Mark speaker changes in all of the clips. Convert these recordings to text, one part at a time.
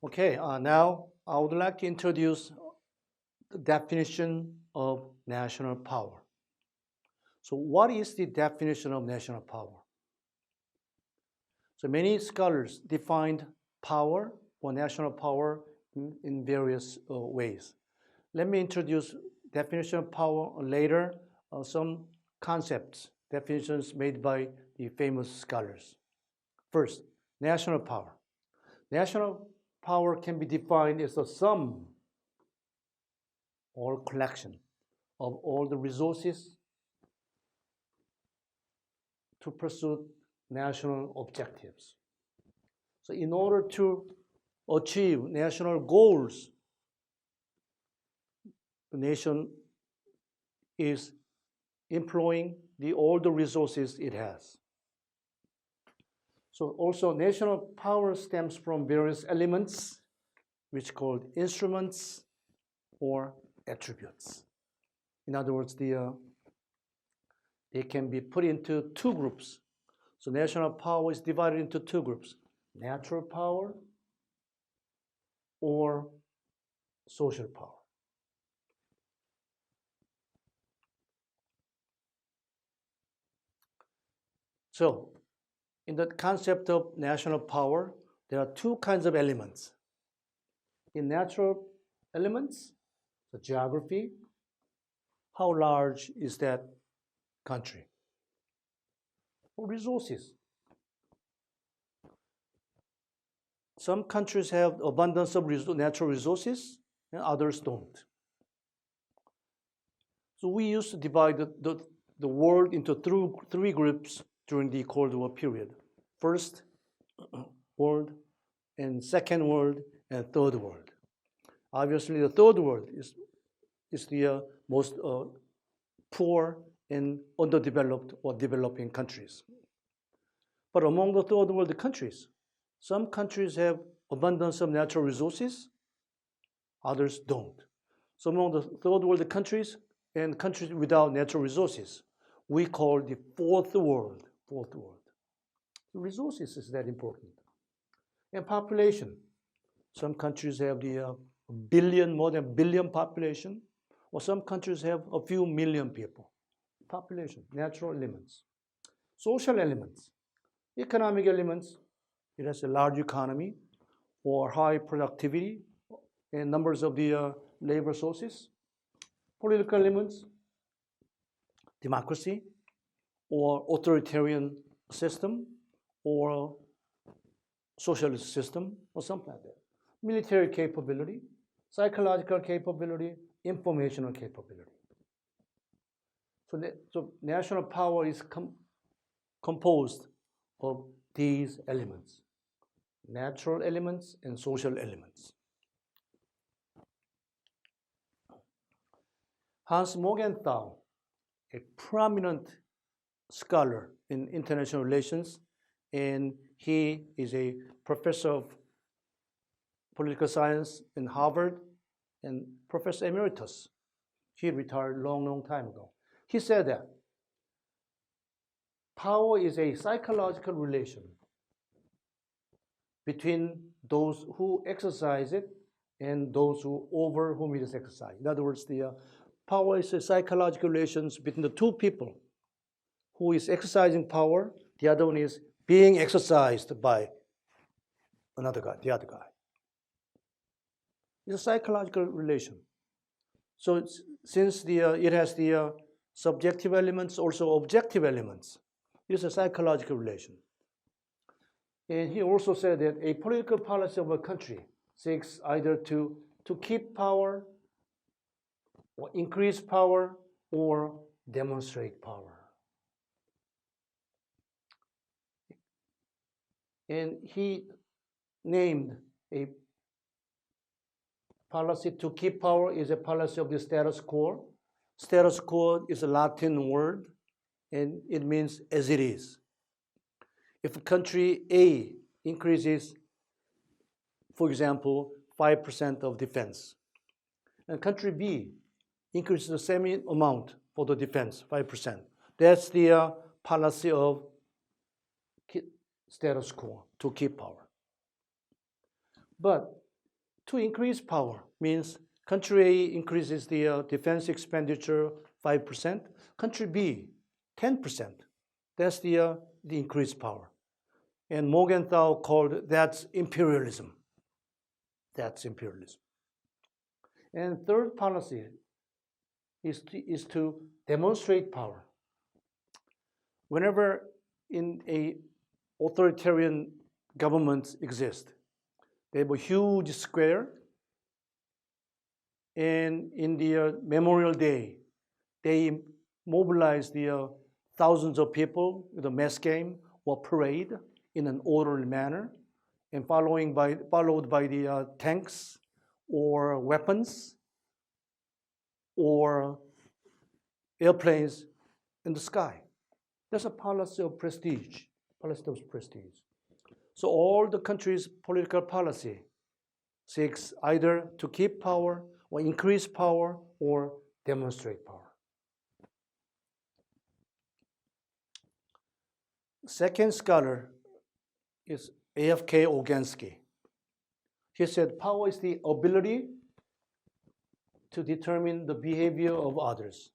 Speaker 1: Okay, now I would like to introduce the definition of national power. So what is the definition of national power? So many scholars defined power or national power in various ways. Let me introduce definition of power later, some concepts, definitions made by the famous scholars. First, national power. National power can be defined as the sum or collection of all the resources to pursue national objectives. So in order to achieve national goals, the nation is employing all the resources it has. So also national power stems from various elements which are called instruments or attributes. In other words, they can be put into two groups. So national power is divided into two groups: natural power or social power. So in the concept of national power, there are two kinds of elements. In natural elements, the geography, how large is that country? Or resources. Some countries have abundance of natural resources and others don't. So we used to divide the world into three groups during the Cold War period. First world, and second world, and third world. Obviously, the third world is the most poor and underdeveloped or developing countries. But among the third world countries, some countries have abundance of natural resources, others don't. So among the third world countries and countries without natural resources, we call the fourth world. The resources is that important. And population. Some countries have more than a billion population, or some countries have a few million people. Population, natural elements. Social elements, economic elements. It has a large economy or high productivity and numbers of the labor sources. Political elements, democracy or authoritarian system or socialist system or something like that. Military capability, psychological capability, informational capability. So national power is composed of these elements: natural elements and social elements. Hans Morgenthau, a prominent scholar in international relations, and he is a professor of political science in Harvard and professor emeritus. He retired long time ago. He said that power is a psychological relation between those who exercise it and those over whom it is exercised. In other words, the power is a psychological relations between the two people who is exercising power. The other one is being exercised by another guy, the other guy. It's a psychological relation. So since it has the subjective elements, also objective elements, it's a psychological relation. And he also said that a political policy of a country seeks either to keep power, or increase power, or demonstrate power. And he named a policy to keep power is a policy of the status quo. Status quo is a Latin word, and it means as it is. If country A increases, for example, 5% of defense, and country B increases the same amount for the defense, 5%, that's the policy of status quo, to keep power. But To increase power means country A increases the defense expenditure 5%, country B 10%. That's the increased power. And Morgenthau called that's imperialism. That's imperialism. And third policy is to demonstrate power. Whenever in a authoritarian government exists, they have a huge square, and in the Memorial Day, they mobilize the thousands of people with a mass game or parade in an orderly manner, and followed by the tanks or weapons or airplanes in the sky. That's a policy of prestige. So all the country's political policy seeks either to keep power or increase power or demonstrate power. Second scholar is A.F.K. Ogansky. He said power is the ability to determine the behavior of others.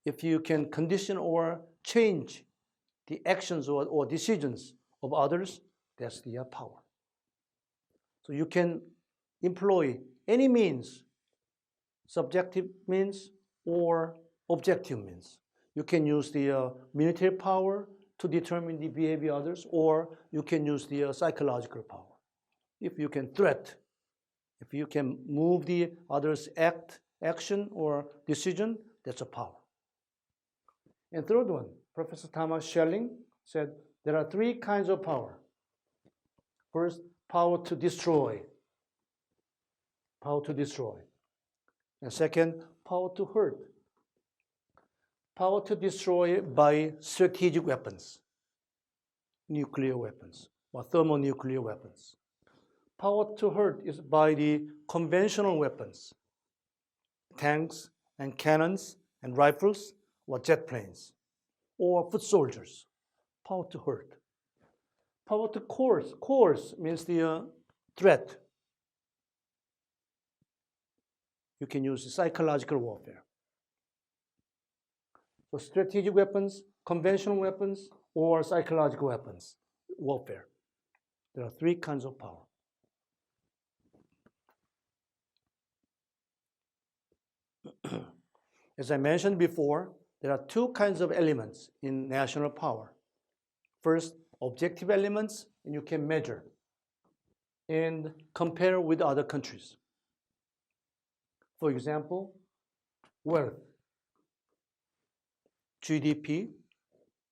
Speaker 1: If you can condition or change the actions or decisions of others, that's the power. So you can employ any means, subjective means or objective means. You can use the military power to determine the behavior of others, or you can use the psychological power. If you can threat, if you can move the other's action or decision, that's a power. And third one, Professor Thomas Schelling said there are three kinds of power. First, power to destroy. And second, power to hurt. Power to destroy by strategic weapons, nuclear weapons, or thermonuclear weapons. Power to hurt is by the conventional weapons, tanks and cannons and rifles, or jet planes, or foot soldiers. Power to hurt. Power to coerce means the threat. You can use psychological warfare. So strategic weapons, conventional weapons, or psychological weapons, warfare. There are three kinds of power. As I mentioned before, there are two kinds of elements in national power. First, objective elements, and you can measure and compare with other countries. For example, wealth, GDP,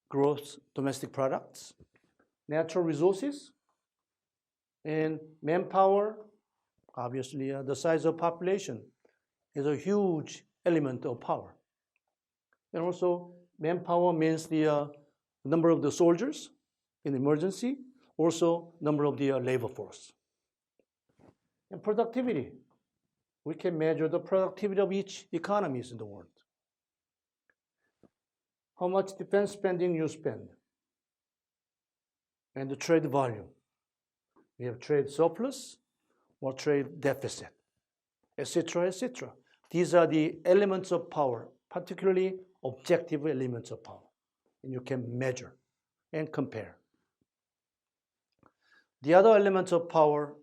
Speaker 1: gross domestic products, natural resources, and manpower. Obviously, the size of population is a huge element of power. And also, manpower means the number of the soldiers in emergency, also number of the labor force. And productivity. We can measure the productivity of each economies in the world. How much defense spending you spend, and the trade volume. We have trade surplus or trade deficit, etc., etc. These are the elements of power, particularly objective elements of power, and you can measure and compare. The other elements of power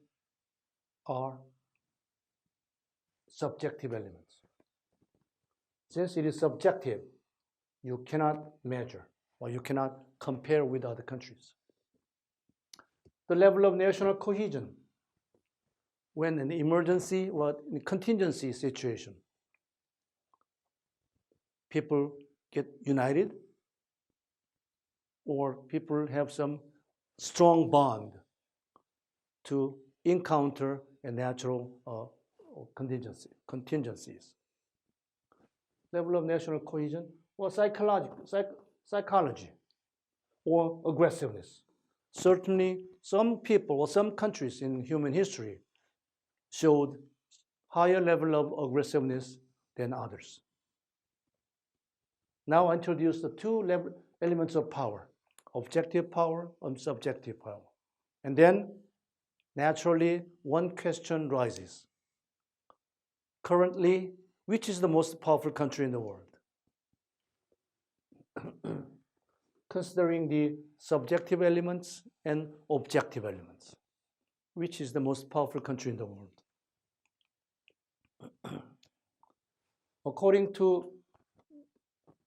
Speaker 1: are subjective elements. Since it is subjective, you cannot measure or you cannot compare with other countries. The level of national cohesion. When an emergency or contingency situation, people get united or people have some strong bond to encounter a natural contingencies. Level of national cohesion or psychology or aggressiveness. Certainly, some people or some countries in human history showed higher level of aggressiveness than others. Now I introduce the two elements of power, objective power and subjective power. And then naturally one question rises. Currently, which is the most powerful country in the world? Considering the subjective elements and objective elements, which is the most powerful country in the world? According to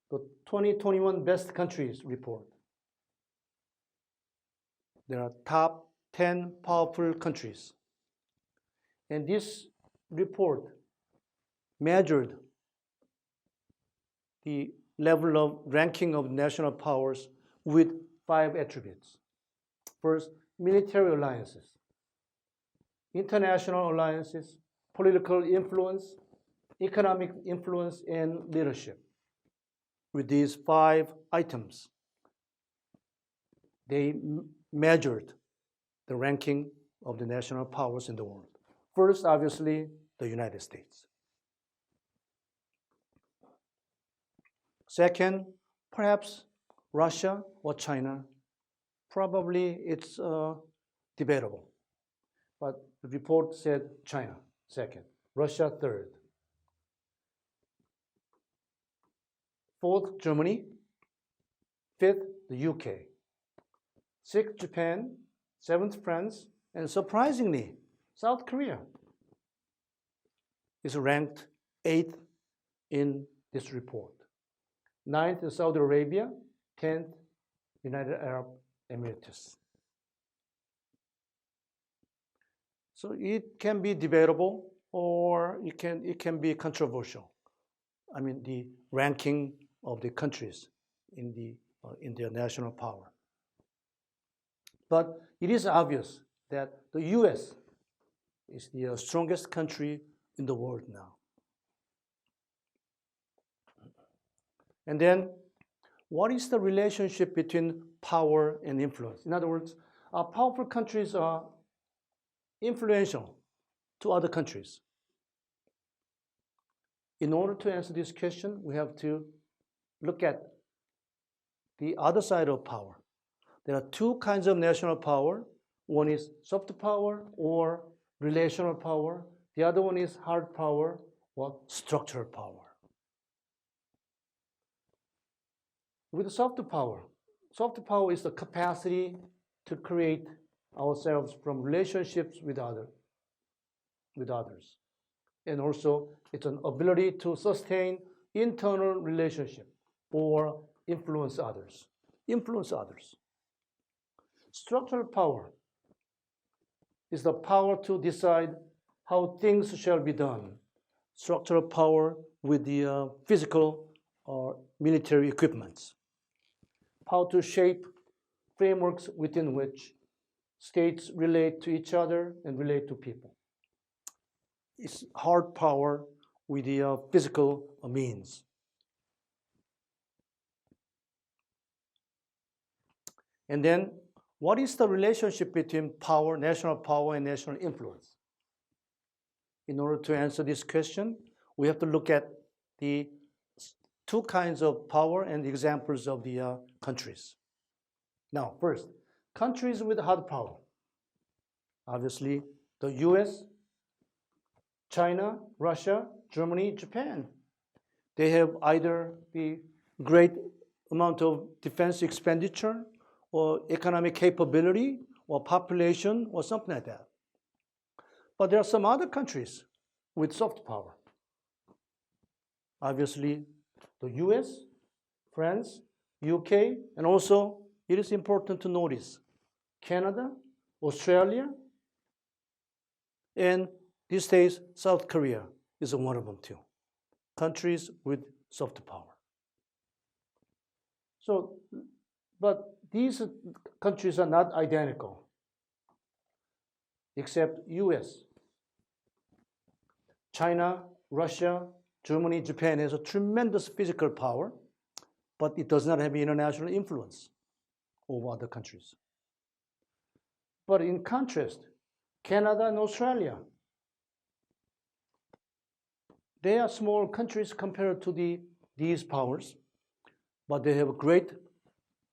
Speaker 1: the 2021 Best Countries report, there are top 10 powerful countries. And this report measured the level of ranking of national powers with 5 attributes. First, military alliances, international alliances, political influence, economic influence, and leadership. With these 5 items, they measured the ranking of the national powers in the world. First, obviously, the United States. Second, perhaps Russia or China. Probably it's debatable. But the report said China second, Russia third. Fourth, Germany. Fifth, the UK. Sixth, Japan. Seventh, France. And surprisingly, South Korea is ranked 8th in this report. 9th is Saudi Arabia. 10th, United Arab Emirates. So it can be debatable or it can be controversial. I mean, the ranking of the countries in their national power. But it is obvious that the US is the strongest country in the world now. And then, what is the relationship between power and influence? In other words, powerful countries are influential to other countries. In order to answer this question, we have to look at the other side of power. There are 2 kinds of national power. One is soft power or relational power. The other one is hard power or structural power. With soft power is the capacity to create ourselves from relationships with others. And also, it's an ability to sustain internal relationship or influence others. Structural power is the power to decide how things shall be done. Structural power with the physical or military equipments. How to shape frameworks within which states relate to each other and relate to people. It's hard power with the physical means. And then, what is the relationship between power, national power, and national influence? In order to answer this question, we have to look at the 2 kinds of power and examples of the countries. Now, first, countries with hard power. Obviously, the US, China, Russia, Germany, Japan. They have either the great amount of defense expenditure or economic capability or population or something like that. But there are some other countries with soft power. Obviously, the US, France, UK, and also it is important to notice Canada, Australia, and these days South Korea is one of them too. Countries with soft power. So, but these countries are not identical, except US. China, Russia, Germany, Japan has a tremendous physical power, but it does not have international influence over other countries. But in contrast, Canada and Australia, they are small countries compared to these powers, but they have great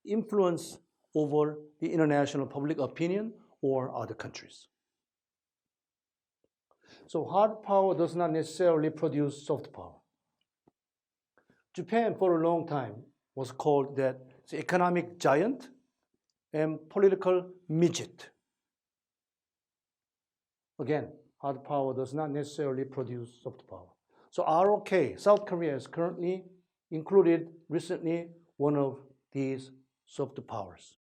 Speaker 1: influence over the international public opinion or other countries. So hard power does not necessarily produce soft power. Japan for a long time was called that the economic giant and political midget. Again, hard power does not necessarily produce soft power. So ROK, South Korea, is currently included recently one of these soft powers.